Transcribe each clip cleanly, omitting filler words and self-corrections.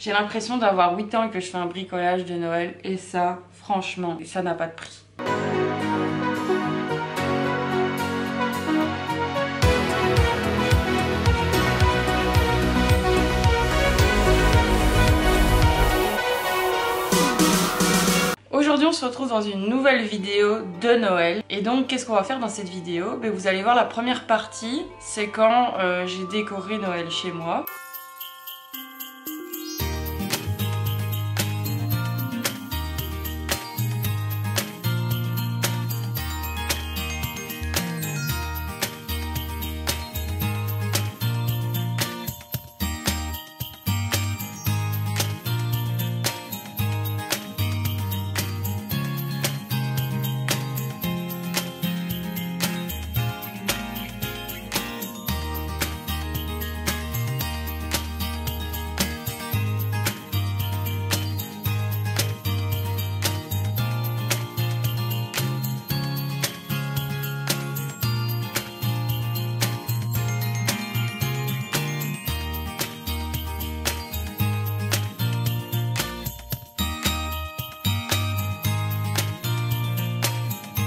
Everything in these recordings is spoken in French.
J'ai l'impression d'avoir 8 ans et que je fais un bricolage de Noël et ça, franchement, ça n'a pas de prix. Aujourd'hui on se retrouve dans une nouvelle vidéo de Noël et donc qu'est-ce qu'on va faire dans cette vidéo? Vous allez voir la première partie, c'est quand j'ai décoré Noël chez moi.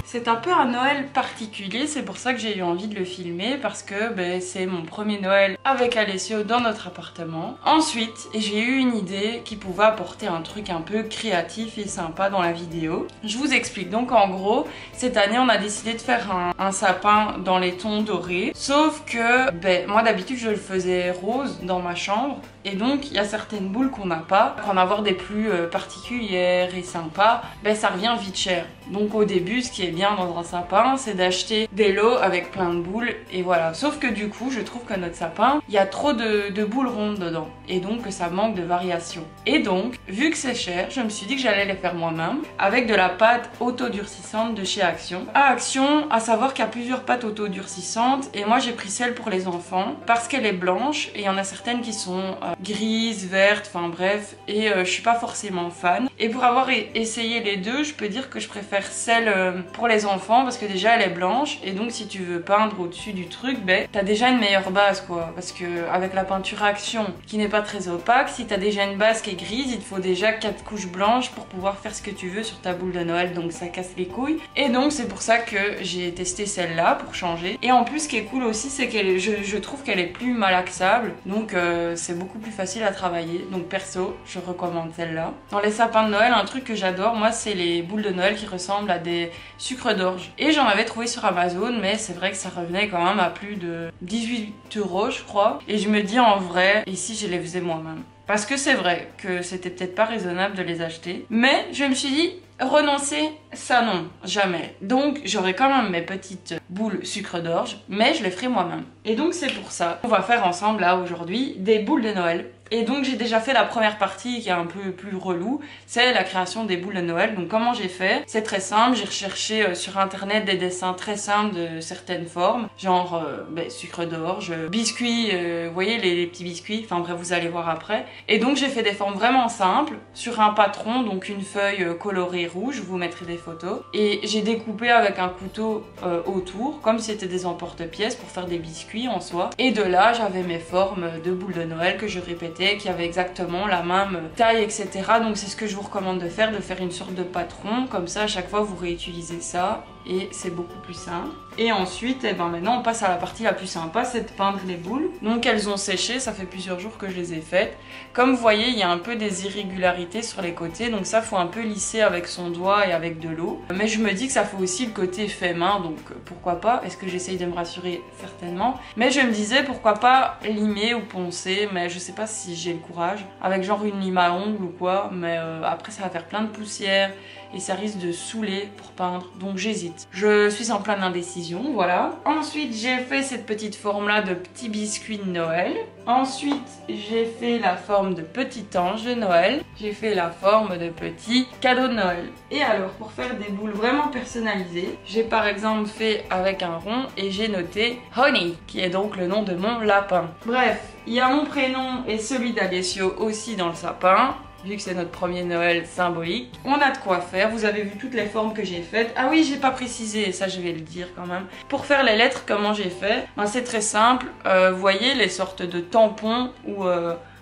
C'est un peu un Noël particulier, c'est pour ça que j'ai eu envie de le filmer parce que c'est mon premier Noël avec Alessio dans notre appartement. Ensuite, j'ai eu une idée qui pouvait apporter un truc un peu créatif et sympa dans la vidéo. Je vous explique, donc en gros, cette année on a décidé de faire un sapin dans les tons dorés. Sauf que moi d'habitude je le faisais rose dans ma chambre. Et donc il y a certaines boules qu'on n'a pas. Pour en avoir des plus particulières et sympas, ça revient vite cher. Donc au début ce qui est bien dans un sapin c'est d'acheter des lots avec plein de boules et voilà. Sauf que du coup je trouve que notre sapin, il y a trop de boules rondes dedans. Et donc ça manque de variation. Et donc vu que c'est cher, je me suis dit que j'allais les faire moi-même avec de la pâte auto-durcissante de chez Action. À Action, à savoir qu'il y a plusieurs pâtes auto-durcissantes et moi j'ai pris celle pour les enfants parce qu'elle est blanche et il y en a certaines qui sont grise, verte, enfin bref, et je suis pas forcément fan. Et pour avoir essayé les deux, je peux dire que je préfère celle pour les enfants parce que déjà elle est blanche et donc si tu veux peindre au-dessus du truc, t'as déjà une meilleure base quoi. Parce que avec la peinture Action qui n'est pas très opaque, si t'as déjà une base qui est grise, il te faut déjà 4 couches blanches pour pouvoir faire ce que tu veux sur ta boule de Noël, donc ça casse les couilles. Et donc c'est pour ça que j'ai testé celle-là pour changer. Et en plus ce qui est cool aussi c'est qu'elle, je trouve qu'elle est plus malaxable, donc c'est beaucoup plus facile à travailler. Donc perso, je recommande celle-là. Dans les sapins de Noël, un truc que j'adore, moi, c'est les boules de Noël qui ressemblent à des sucres d'orge. Et j'en avais trouvé sur Amazon, mais c'est vrai que ça revenait quand même à plus de 18 € je crois. Et je me dis en vrai, et si je les faisais moi-même? Parce que c'est vrai que c'était peut-être pas raisonnable de les acheter. Mais je me suis dit, renoncer, ça non, jamais. Donc j'aurai quand même mes petites boules sucre d'orge, mais je les ferai moi-même. Et donc c'est pour ça qu'on va faire ensemble là aujourd'hui des boules de Noël. Et donc j'ai déjà fait la première partie qui est un peu plus relou, c'est la création des boules de Noël. Donc comment j'ai fait? C'est très simple, j'ai recherché sur internet des dessins très simples de certaines formes, genre sucre d'orge, biscuits, vous voyez les petits biscuits, enfin bref vous allez voir après. Et donc j'ai fait des formes vraiment simples sur un patron, donc une feuille colorée rouge, je vous mettrai des photos. Et j'ai découpé avec un couteau autour, comme si c'était des emporte-pièces pour faire des biscuits en soi. Et de là j'avais mes formes de boules de Noël que je répétais, qui avait exactement la même taille, etc. Donc c'est ce que je vous recommande de faire une sorte de patron, comme ça à chaque fois vous réutilisez ça et c'est beaucoup plus simple. Et ensuite, maintenant on passe à la partie la plus sympa, c'est de peindre les boules. Donc elles ont séché, ça fait plusieurs jours que je les ai faites. Comme vous voyez, il y a un peu des irrégularités sur les côtés, donc ça faut un peu lisser avec son doigt et avec de l'eau. Mais je me dis que ça fait aussi le côté fait main, donc pourquoi pas? Est-ce que j'essaye de me rassurer? Certainement. Mais je me disais pourquoi pas limer ou poncer, mais je sais pas si j'ai le courage, avec genre une lime à ongles ou quoi, mais après ça va faire plein de poussière et ça risque de saouler pour peindre, donc j'hésite. Je suis en pleine indécision, voilà. Ensuite j'ai fait cette petite forme là de petit biscuit de Noël. Ensuite j'ai fait la forme de petit ange de Noël. J'ai fait la forme de petit cadeau de Noël. Et alors pour faire des boules vraiment personnalisées, j'ai par exemple fait avec un rond et j'ai noté Honey, qui est donc le nom de mon lapin. Bref, il y a mon prénom et celui d'Alessio aussi dans le sapin. Vu que c'est notre premier Noël symbolique, on a de quoi faire. Vous avez vu toutes les formes que j'ai faites. Ah oui, j'ai pas précisé, ça je vais le dire quand même. Pour faire les lettres, comment j'ai fait? C'est très simple. Vous voyez les sortes de tampons où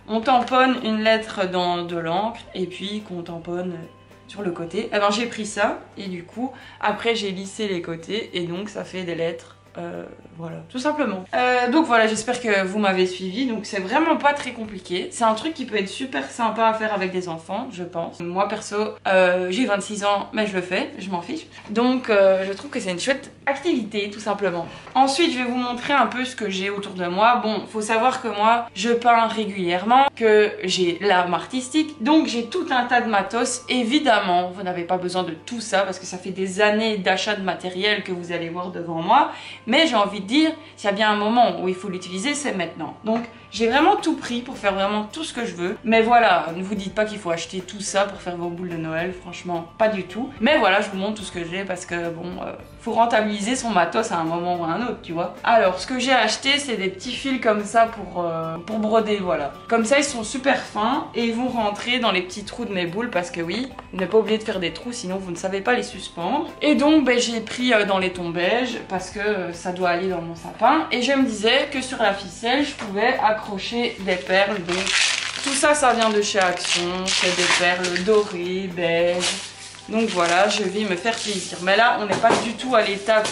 on tamponne une lettre dans de l'encre et puis qu'on tamponne sur le côté. Eh ben j'ai pris ça et du coup après j'ai lissé les côtés et donc ça fait des lettres. Voilà, tout simplement. Donc voilà, j'espère que vous m'avez suivi. Donc c'est vraiment pas très compliqué. C'est un truc qui peut être super sympa à faire avec des enfants, je pense. Moi perso, j'ai 26 ans, mais je le fais, je m'en fiche. Donc je trouve que c'est une chouette activité, tout simplement. Ensuite, je vais vous montrer un peu ce que j'ai autour de moi. Bon, faut savoir que moi, je peins régulièrement, que j'ai l'âme artistique. Donc j'ai tout un tas de matos. Évidemment, vous n'avez pas besoin de tout ça parce que ça fait des années d'achat de matériel que vous allez voir devant moi. Mais j'ai envie de dire, s'il y a bien un moment où il faut l'utiliser, c'est maintenant. Donc j'ai vraiment tout pris pour faire vraiment tout ce que je veux. Mais voilà, ne vous dites pas qu'il faut acheter tout ça pour faire vos boules de Noël, franchement, pas du tout. Mais voilà, je vous montre tout ce que j'ai parce que bon, faut rentabiliser son matos à un moment ou à un autre, tu vois. Alors, ce que j'ai acheté, c'est des petits fils comme ça pour broder, voilà. Comme ça, ils sont super fins et ils vont rentrer dans les petits trous de mes boules parce que oui, vous n'êtes pas obligé de faire des trous, sinon vous ne savez pas les suspendre. Et donc, ben, j'ai pris dans les tons beige parce que ça doit aller dans mon sapin. Et je me disais que sur la ficelle, je pouvais accrocher des perles. Donc, tout ça, ça vient de chez Action. C'est des perles dorées, beige. Donc voilà, je vais me faire plaisir. Mais là, on n'est pas du tout à l'étape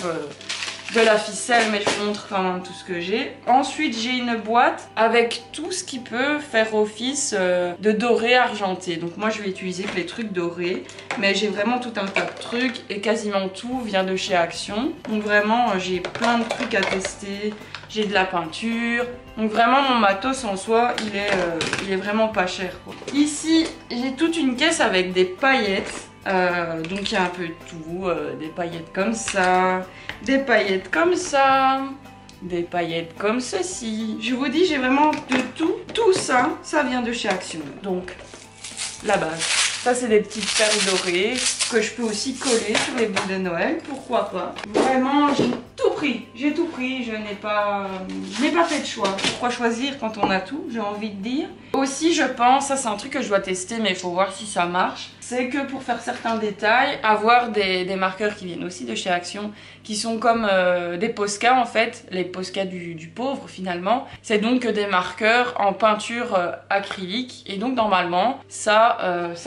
de la ficelle, mais je vous montre quand même tout ce que j'ai. Ensuite, j'ai une boîte avec tout ce qui peut faire office de doré argenté. Donc moi, je vais utiliser que les trucs dorés. Mais j'ai vraiment tout un tas de trucs et quasiment tout vient de chez Action. Donc vraiment, j'ai plein de trucs à tester. J'ai de la peinture. Donc vraiment, mon matos en soi, il est vraiment pas cher, quoi. Ici, j'ai toute une caisse avec des paillettes. Donc il y a un peu de tout, des paillettes comme ça, des paillettes comme ça, des paillettes comme ceci. Je vous dis, j'ai vraiment de tout. Tout ça, ça vient de chez Action. Donc, la base. Ça, c'est des petites perles dorées que je peux aussi coller sur les boules de Noël. Pourquoi pas? Vraiment, j'ai tout pris. J'ai tout pris. Je n'ai pas fait de choix. Pourquoi choisir quand on a tout? J'ai envie de dire. Aussi, je pense, ça c'est un truc que je dois tester, mais il faut voir si ça marche. C'est que pour faire certains détails, avoir des marqueurs qui viennent aussi de chez Action, qui sont comme des Posca en fait, les Posca du pauvre finalement. C'est donc des marqueurs en peinture acrylique. Et donc normalement, ça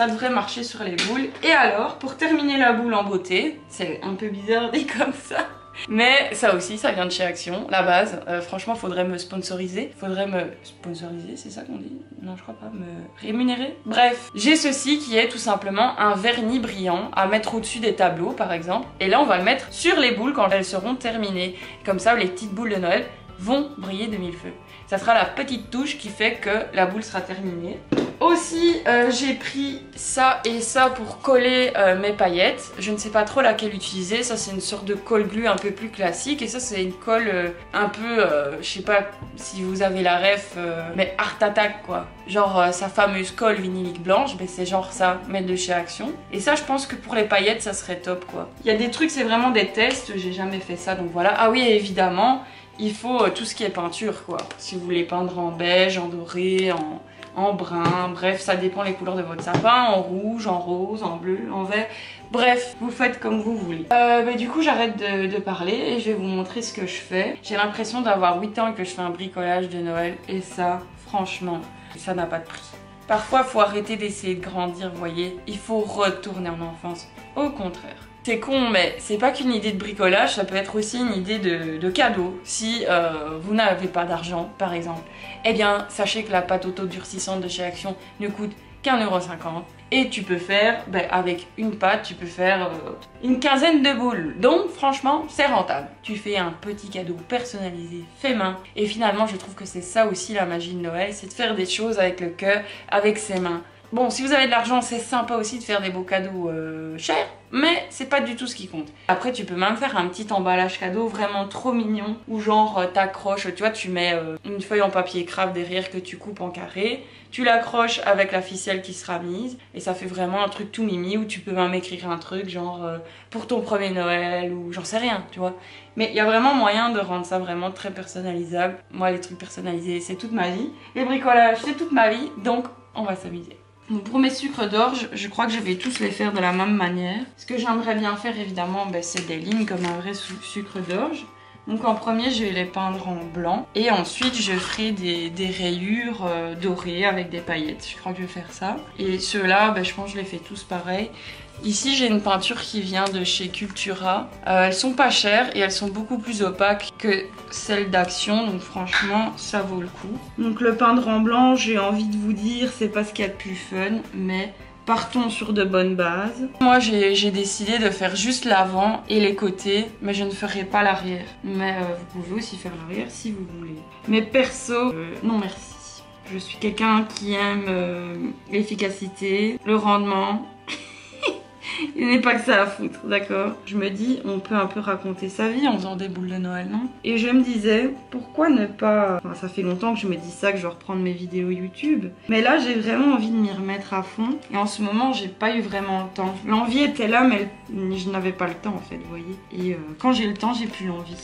devrait marcher sur les boules. Et alors, pour terminer la boule en beauté, c'est un peu bizarre dit comme ça. Mais ça aussi, ça vient de chez Action, la base. Franchement, faudrait me sponsoriser. Faudrait me sponsoriser, c'est ça qu'on dit? Non, je crois pas. Me rémunérer? Bref, j'ai ceci qui est tout simplement un vernis brillant à mettre au-dessus des tableaux, par exemple. Et là, on va le mettre sur les boules quand elles seront terminées. Comme ça, les petites boules de Noël vont briller de mille feux. Ça sera la petite touche qui fait que la boule sera terminée. Aussi, j'ai pris ça et ça pour coller mes paillettes. Je ne sais pas trop laquelle utiliser. Ça, c'est une sorte de colle glue un peu plus classique. Et ça, c'est une colle un peu, je sais pas si vous avez la ref, mais Art Attack, quoi. Genre sa fameuse colle vinylique blanche, mais c'est genre ça, mais de chez Action. Et ça, je pense que pour les paillettes, ça serait top, quoi. Il y a des trucs, c'est vraiment des tests. J'ai jamais fait ça, donc voilà. Ah oui, évidemment, il faut tout ce qui est peinture, quoi. Si vous voulez peindre en beige, en doré, en brun, bref, ça dépend les couleurs de votre sapin, en rouge, en rose, en bleu, en vert. Bref, vous faites comme vous voulez. Du coup, j'arrête de parler et je vais vous montrer ce que je fais. J'ai l'impression d'avoir 8 ans et que je fais un bricolage de Noël. Et ça, franchement, ça n'a pas de prix. Parfois, il faut arrêter d'essayer de grandir, vous voyez. Il faut retourner en enfance. Au contraire. C'est con, mais c'est pas qu'une idée de bricolage, ça peut être aussi une idée de cadeau. Si vous n'avez pas d'argent, par exemple, eh bien, sachez que la pâte auto-durcissante de chez Action ne coûte qu'1,50 € et tu peux faire, avec une pâte, tu peux faire une quinzaine de boules. Donc, franchement, c'est rentable. Tu fais un petit cadeau personnalisé, fait main. Et finalement, je trouve que c'est ça aussi la magie de Noël, c'est de faire des choses avec le cœur, avec ses mains. Bon, si vous avez de l'argent, c'est sympa aussi de faire des beaux cadeaux chers, mais c'est pas du tout ce qui compte. Après, tu peux même faire un petit emballage cadeau vraiment trop mignon, où genre t'accroches, tu vois, tu mets une feuille en papier craft derrière que tu coupes en carré, tu l'accroches avec la ficelle qui sera mise, et ça fait vraiment un truc tout mimi, où tu peux même écrire un truc genre pour ton premier Noël, ou j'en sais rien, tu vois. Mais il y a vraiment moyen de rendre ça vraiment très personnalisable. Moi, les trucs personnalisés, c'est toute ma vie. Les bricolages, c'est toute ma vie, donc on va s'amuser. Donc pour mes sucres d'orge, je crois que je vais tous les faire de la même manière. Ce que j'aimerais bien faire évidemment, c'est des lignes comme un vrai sucre d'orge. Donc en premier, je vais les peindre en blanc. Et ensuite, je ferai des rayures dorées avec des paillettes. Je crois que je vais faire ça. Et ceux-là, je pense que je les fais tous pareil. Ici, j'ai une peinture qui vient de chez Cultura. Elles sont pas chères et elles sont beaucoup plus opaques que celles d'Action. Donc franchement, ça vaut le coup. Donc le peindre en blanc, j'ai envie de vous dire, c'est pas ce qu'il y a de plus fun. Mais partons sur de bonnes bases. Moi, j'ai décidé de faire juste l'avant et les côtés. Mais je ne ferai pas l'arrière. Mais vous pouvez aussi faire l'arrière si vous voulez. Mais perso, non merci. Je suis quelqu'un qui aime l'efficacité, le rendement. Il n'est pas que ça à foutre, d'accord? Je me dis, on peut un peu raconter sa vie en faisant des boules de Noël, non? Et je me disais, pourquoi ne pas... Enfin, ça fait longtemps que je me dis ça, que je vais reprendre mes vidéos YouTube. Mais là, j'ai vraiment envie de m'y remettre à fond. Et en ce moment, j'ai pas eu vraiment le temps. L'envie était là, mais je n'avais pas le temps, en fait, vous voyez? Et quand j'ai le temps, j'ai plus l'envie.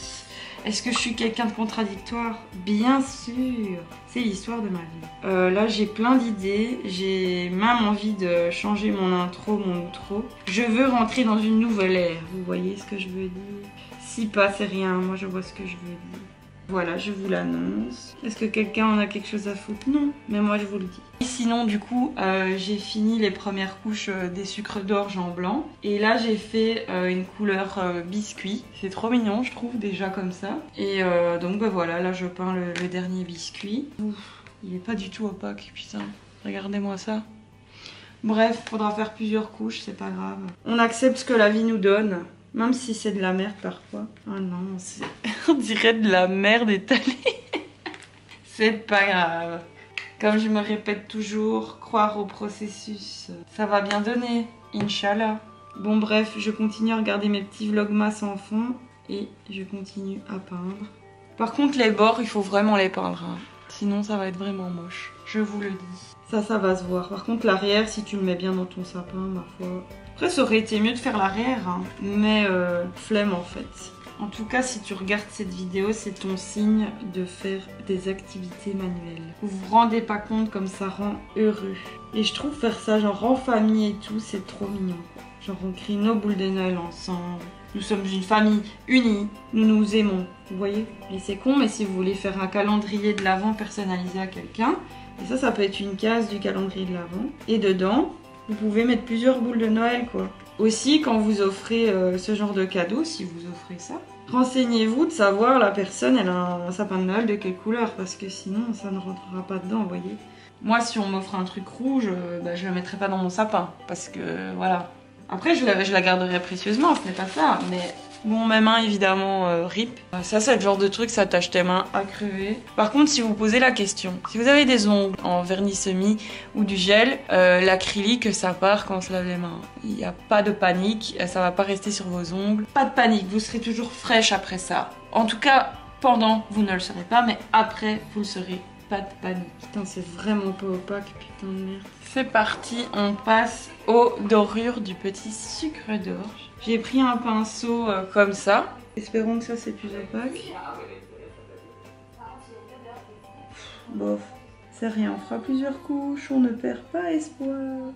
Est-ce que je suis quelqu'un de contradictoire? Bien sûr, c'est l'histoire de ma vie. Là, j'ai plein d'idées. J'ai même envie de changer mon intro, mon outro. Je veux rentrer dans une nouvelle ère. Vous voyez ce que je veux dire? Si pas, c'est rien. Moi, je vois ce que je veux dire. Voilà, je vous l'annonce. Est-ce que quelqu'un en a quelque chose à foutre? Non, mais moi, je vous le dis. Et sinon, du coup, j'ai fini les premières couches des sucres d'orge en blanc. Et là, j'ai fait une couleur biscuit. C'est trop mignon, je trouve, déjà comme ça. Et donc, voilà, là, je peins le dernier biscuit. Ouf, il est pas du tout opaque, putain. Regardez-moi ça. Bref, faudra faire plusieurs couches, c'est pas grave. On accepte ce que la vie nous donne. Même si c'est de la merde parfois. Oh non, on dirait de la merde étalée. C'est pas grave. Comme je me répète toujours, croire au processus. Ça va bien donner, Inch'Allah. Bon bref, je continue à regarder mes petits vlogmas en fond. Et je continue à peindre. Par contre, les bords, il faut vraiment les peindre. Hein. Sinon, ça va être vraiment moche. Je vous le dis. Ça va se voir. Par contre, l'arrière, si tu le mets bien dans ton sapin, ma foi... Après, ça aurait été mieux de faire l'arrière, hein, mais flemme en fait. En tout cas, si tu regardes cette vidéo, c'est ton signe de faire des activités manuelles. Vous vous rendez pas compte comme ça rend heureux. Et je trouve faire ça genre en famille et tout, c'est trop mignon. Genre on crée nos boules de Noël ensemble. Nous sommes une famille unie, nous nous aimons, vous voyez? Et c'est con, mais si vous voulez faire un calendrier de l'Avent personnalisé à quelqu'un, et ça peut être une case du calendrier de l'Avent. Et dedans... vous pouvez mettre plusieurs boules de Noël, quoi. Aussi, quand vous offrez ce genre de cadeau, si vous offrez ça, renseignez-vous de savoir la personne, elle a un sapin de Noël de quelle couleur, parce que sinon, ça ne rentrera pas dedans, vous voyez. Moi, si on m'offre un truc rouge, je le mettrai pas dans mon sapin, parce que, voilà. Après, je la garderai précieusement, ce n'est pas ça, mais... Bon, mes mains, évidemment, rip. Ça, c'est le genre de truc, ça tâche tes mains à crever. Par contre, si vous posez la question, si vous avez des ongles en vernis semi ou du gel, l'acrylique, ça part quand on se lave les mains. Il n'y a pas de panique, ça va pas rester sur vos ongles. Pas de panique, vous serez toujours fraîche après ça. En tout cas, pendant, vous ne le serez pas, mais après, vous le serez. Pas de panique. Putain, c'est vraiment pas opaque, putain de merde. C'est parti, on passe aux dorures du petit sucre d'orge. J'ai pris un pinceau comme ça. Espérons que ça c'est plus opaque. Bof, c'est rien, on fera plusieurs couches, on ne perd pas espoir.